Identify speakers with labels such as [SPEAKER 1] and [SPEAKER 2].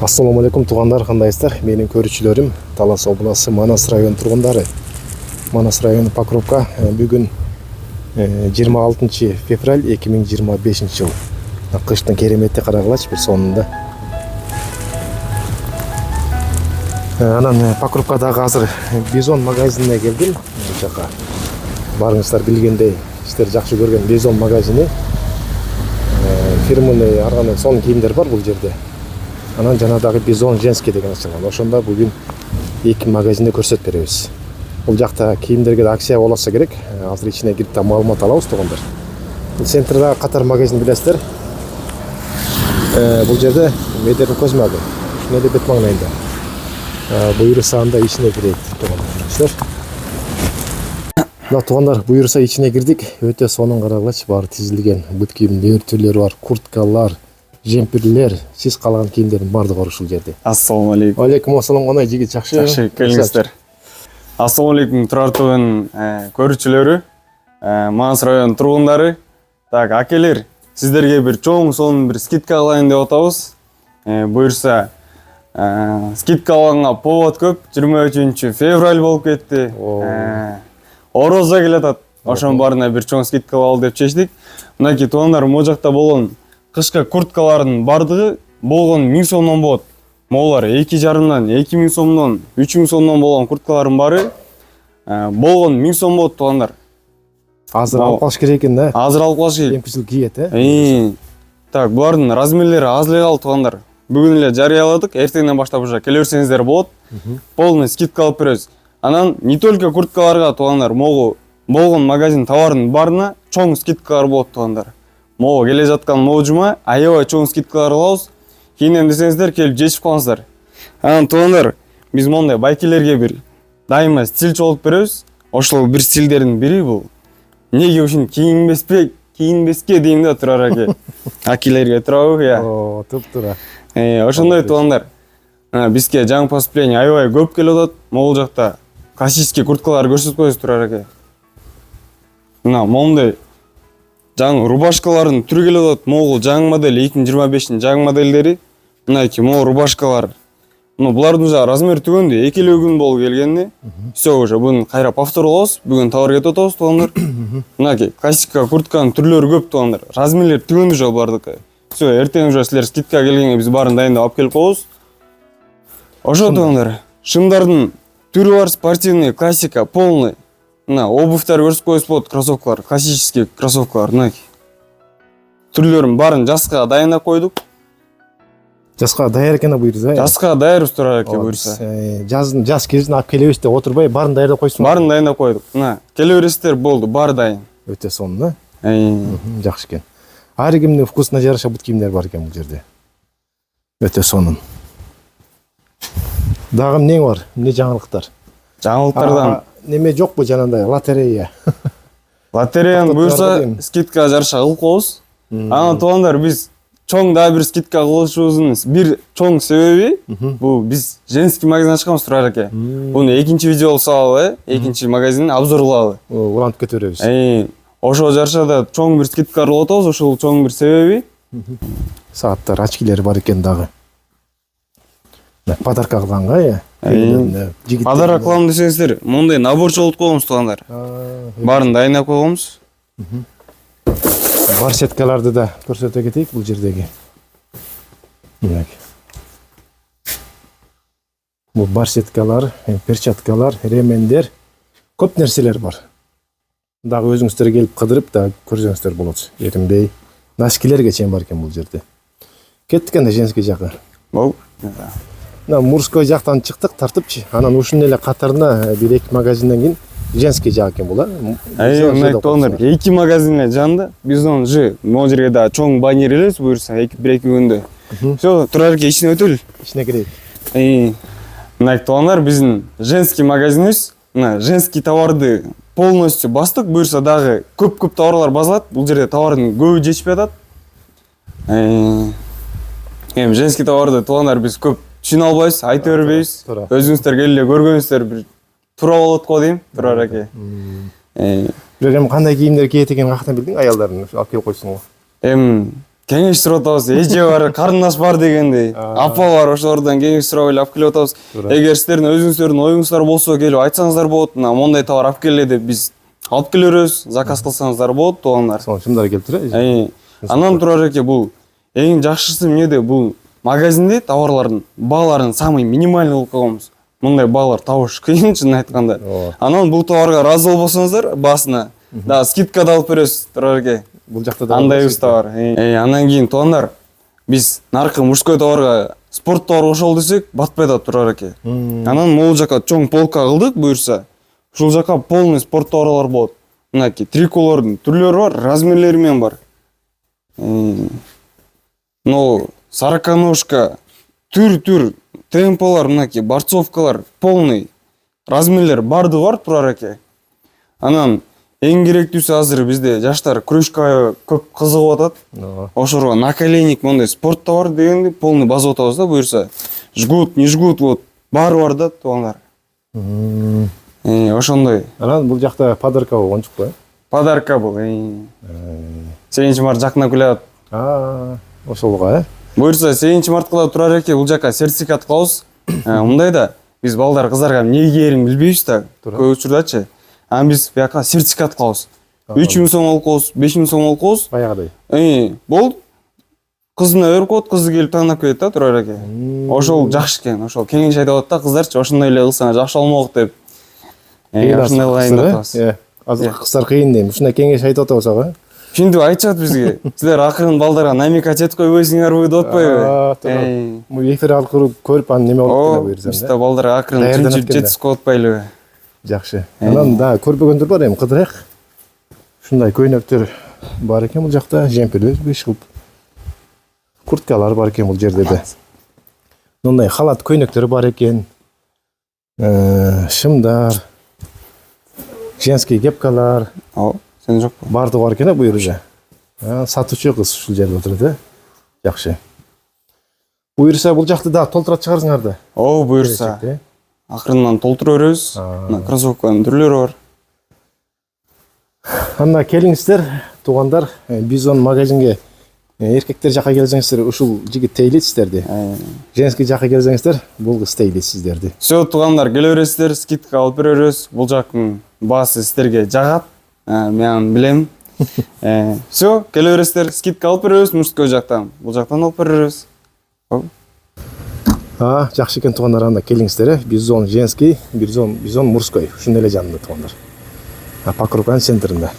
[SPEAKER 1] Assalamu alaikum туугандар, кандайсыздар? Менин көрүүчүлөрүм Талас областы Манас район тургундары. Манас району Покровка бүгүн 26 февраль 2025 жыл. Кыштын кереметти карагылачы бир сонунда. Анан Покровкадагы азыр Бизон магазинине келдим. Жака барыңыздар билгендей, сиздер жакшы көргөн Бизон магазини. Фирманы арган сонун кийимдер бар бул жерде. Анан жанадагы Бизон женский деген ачылган. Ошондо бүгүн эки магазинде көрсөтүп беребиз. Бул жакта кийимдерге да акция болса керек. Азыр ичине кирип маалымат алабыз туугандар. Бул центрдагы катар магазин билесиздер. Бул жерде Медерн Козмагы, Медебет маңайында. Буюрса анда ичине кирет туугандар. Мына туугандар, буюрса ичине кирдик. Өтө сонун карагылачы, баары тизилген бут кийимдер түрлөрү бар, курткалар, жемпирлер, сиз каалаган кийимдердин баардыгы бар ушул жерде.
[SPEAKER 2] Ассаламу алейкум.
[SPEAKER 1] Алейкум ассалам, кандай жигит, жакшы?
[SPEAKER 2] Жакшы, келиңиздер. Ассаламу алейкум Турар ТВнын көрүүчүлөрү, Манас район тургундары. Так, акелер, сиздерге бир чоң сонун бир скидка кылайын деп атабыз. Буюрса, скидка алганга повод көп. 23 февраль болуп кетти. Орозо келатат. Ошонун баарына бир чоң скидка алалы деп чечтик. Мынакей туугандар, могу жакта болгон кышкы курткалардын бардыгы болгон 1000 сомдон болот. Могулар 2,5 2000 сомдон, 3000 сомдон болгон курткалардын баары болгон 1000 сом болот туугандар.
[SPEAKER 1] Азыр алып калыш керек экен да.
[SPEAKER 2] Азыр алып калыш керек.
[SPEAKER 1] Кемпичил кийет,
[SPEAKER 2] Так, булардын размерлери аз эле калды туугандар. Бүгүн эле жарыяладык, эртеңден баштап уже келе берсеңиздер болот. Полный скидка алып беребиз. Анан не только курткаларга туугандар, могу болгон магазин товарынын баарына чоң скидкалар болот туугандар. Могу келе жаткан могу жума аябай чоң скидкалар алабыз. Кийинен десеңиздер келип жечип калыңыздар. Анан туугандар, биз мондай байкелерге бир дайыма стилчи болуп беребиз. Ошол бир стилдердин бири бул. Неге ушин кийинбеске дейм да Турар аке. Акелерге турабы,
[SPEAKER 1] О, туп-тура.
[SPEAKER 2] Ошондой туугандар. Бизге жаңы поступление аябай көп келип атат. Могул жакта классический курткалар көрсөтүп коебуз Турар аке. Мына моундай жаңы рубашкалардын түрү келип атат. Могул жаңы модель 2025-тин жаңы модельдери. Мынакей могу рубашкалар. Булардын уже размер түгөндү, экелөө күн болуп келгенди. Всё уже буну кайра повторлообуз. Бүгүн товар кетип атабыз туугандар. Мынакей классика куртканын түрлөрү көп туугандар. Размерлер түгөндү уже булардыкы. Всё, эртең уже силер скидка келгенге биз баарын дайындап алып келип коебуз. Ошо туугандар, шымдардын түрү бар, спортивный, классика, полный. Мына обувьтар көрсөтүп коебуз болот, кроссовкалар, классический кроссовкалар, мынакей. Түрлөрүн баарын жазга дайындап койдук.
[SPEAKER 1] Жазга даяр экен буюрса.
[SPEAKER 2] Жазга даярбыз Турар аке буюрса.
[SPEAKER 1] Жаз кезин алып келебиз деп отурбай, баарын даярдап койсуң.
[SPEAKER 2] Баарын дайындап койдук. Мына, келе бересиздер, болду, баары дайын.
[SPEAKER 1] Өтө сонун, жакшы экен. Ар кимдин вкусуна жараша бут кийимдер бар экен бул жерде. Өтө сонун. Дагы эмне бар? Эмне жаңылыктар?
[SPEAKER 2] Жаңылыктардан
[SPEAKER 1] неме жокпу жанагындай лотерея?
[SPEAKER 2] Лотереяны буюрса скидка жараша кылып коебуз. Анан туугандар, биз чоң дагы бир скидка кылышыбыздын бир чоң себеби бул биз женский магазин ачканбыз Турар аке. Буну экинчи видео болуп салалы, экинчи магазин обзорлалы.
[SPEAKER 1] Улантып кете беребиз.
[SPEAKER 2] Ошо жараша да чоң бир скидка кылып атабыз, ошол чоң бир себеби.
[SPEAKER 1] Сааттар, очкилер бар экен дагы. Подарка кылганга,
[SPEAKER 2] Подарок кылам десеңиздер, мондай наборчу болуп койгонбуз туугандар. Баарын дайындап койгонбуз.
[SPEAKER 1] Барсеткаларды да көрсөтө кетейик бул жердеги. Бул барсеткалар, перчаткалар, ремендер, көп нерселер бар. Дагы өзүңүздөр келип кыдырып да көрсөңүздөр болот. Эринбей, носкилерге чейин бар экен бул жерде. Кеттик энди женский жакка.
[SPEAKER 2] Бол.
[SPEAKER 1] Мужской жактан чыктык, тартыпчы. Анан ушунун эле катарына бир эки магазинден кийин женский жак экен бул,
[SPEAKER 2] Мына туугандар, эки магазин эле жанында. Биз onu могу жерге да чоң баннер элебиз буюрса, бир-эки күндө. Всё, Турар аке ичине өтөлү.
[SPEAKER 1] Ичине кирейик.
[SPEAKER 2] Мына туугандар, биздин женский магазинибиз. Мына женский товарды полностью бастык, буюрса дагы көп товарлар базалат. Бул жерде товардын көбү жетишпей атат. Женский товарды туугандар биз көп түшүнө албайбыз, айта бербейбиз. Өзүңүздөр келип эле көргөнүңүздөр бир туура болот го дейм, Турар аке.
[SPEAKER 1] Бирок кандай кийимдер кийет экенин каяктан билдиң? Аялдарын алып келип койсуң го.
[SPEAKER 2] кеңеш сурап атабыз. Эже бар, карындаш бар дегендей. Апа бар, ошолордон кеңеш сурап эле алып келип атабыз. Эгер сиздердин өзүңүздөрдүн оюңуздар болсо, келип айтсаңыздар болот. Мондай товар алып келе деп биз алып келебиз. Заказ кылсаңыздар болот, туугандар.
[SPEAKER 1] Соны чындап келтире.
[SPEAKER 2] Анан Турар эке, бул эң жакшысы эмнеде? Бул магазинде товарлардын бааларын самый минимальный кылып койгонбуз. Мындай баалар табыш кыйын, чын айтканда. Анан бул товарга ыраазы болбосоңуздар, баасына да скидка да алып беребиз, Турар эке.
[SPEAKER 1] Бул жакта да
[SPEAKER 2] Андайбыз товар. Анан кийин туугандар, биз наркы мужской товарга спорт товар кошолу десек, батпай атат, Турар эке. Анан могул жака чоң полка кылдык, буюрса. Ушул жака полный спорт товарлар болот. Мынакей триколордун түрлөрү бар, размерлери менен бар. Но сороконожка, түр темполар, мынакей борцовкалар, полный размерлер барды бар, Турар эке. Анан эң керектүүсү азыр бизде жаштар кружкага көп кызыгып атат. Ошорго наколенник мондай спорт товар дегенди полный базып атабыз да, буюрса. Жгут, не жгут, вот баары бар да, туугандар. Ошондой.
[SPEAKER 1] Анан бул жакта подарка болгончукпу?
[SPEAKER 2] Подарка бул. 7-март жакына келет.
[SPEAKER 1] Ошолго,
[SPEAKER 2] Буюрса 7-марткыда Турар эке бул жака сертификат кылабыз. Мындай да биз балдар кыздарга эмне кийерин билбейбиз да. Көп учурдачы. Анан биз бияка сертификат кылабыз. 3000 сом алып коебуз, 5000 сом алып коебуз.
[SPEAKER 1] Баягыдай.
[SPEAKER 2] Болду. Кызына берип коет, кызы келип таңдап келет да, Турар эке. Ошол жакшы экен. Ошол кеңеш айтып атат да, кыздарчы ошондой эле кылсаңар жакшы болмок деп. Ошондой кылайын деп атабыз.
[SPEAKER 1] Азыр кыздар кыйын дейм. Ушундай кеңеш айтып атабыз,
[SPEAKER 2] Шүндү айтышат бизге. Силер акырын балдарга намекать этип койбойсуңарбы деп атпайбы?
[SPEAKER 1] Бул эфир аркылуу көрүп анын неме болуп калат буюрсам.
[SPEAKER 2] Биз да балдарга акырын түнчүп жетип атпайлыбы?
[SPEAKER 1] Жакшы. Анан да көрбөгөндөр бар эми кыдырак. Ушундай көйнөктөр бар экен бул жакта, жемперлер, беш кылып. Курткалар бар экен бул жерде да. Мындай халат көйнөктөр бар экен. Шымдар, женский кепкалар.
[SPEAKER 2] Сен жокпу?
[SPEAKER 1] Барды бар экен бу жерде. Сатуучу кыз ушул жерде отурат, Жакшы. Буюрса бул жакты да толтура чыгарсыңар да.
[SPEAKER 2] Буюрса. Акырындан толтура беребиз. Мына кроссовканын түрлөрү бар.
[SPEAKER 1] Анда келиңиздер, туугандар, Бизон магазинге эркектер жака келсеңиздер, ушул жигит тейлейт сиздерди. Женский жака келсеңиздер, бул кыз тейлейт сиздерди.
[SPEAKER 2] Всё, туугандар, келе бересиздер, скидка алып беребиз. Бул жактын баасы сиздерге жагат. Мен билем. Всё, келе бересиздер, скидка алып беребиз мужской жактан. Бул жактан алып беребиз.
[SPEAKER 1] Жакшы экен туугандар, анда келиңиздер, Бизон женский, Бизон мужской. Ушундай эле жанында туугандар. Покупкан центринде.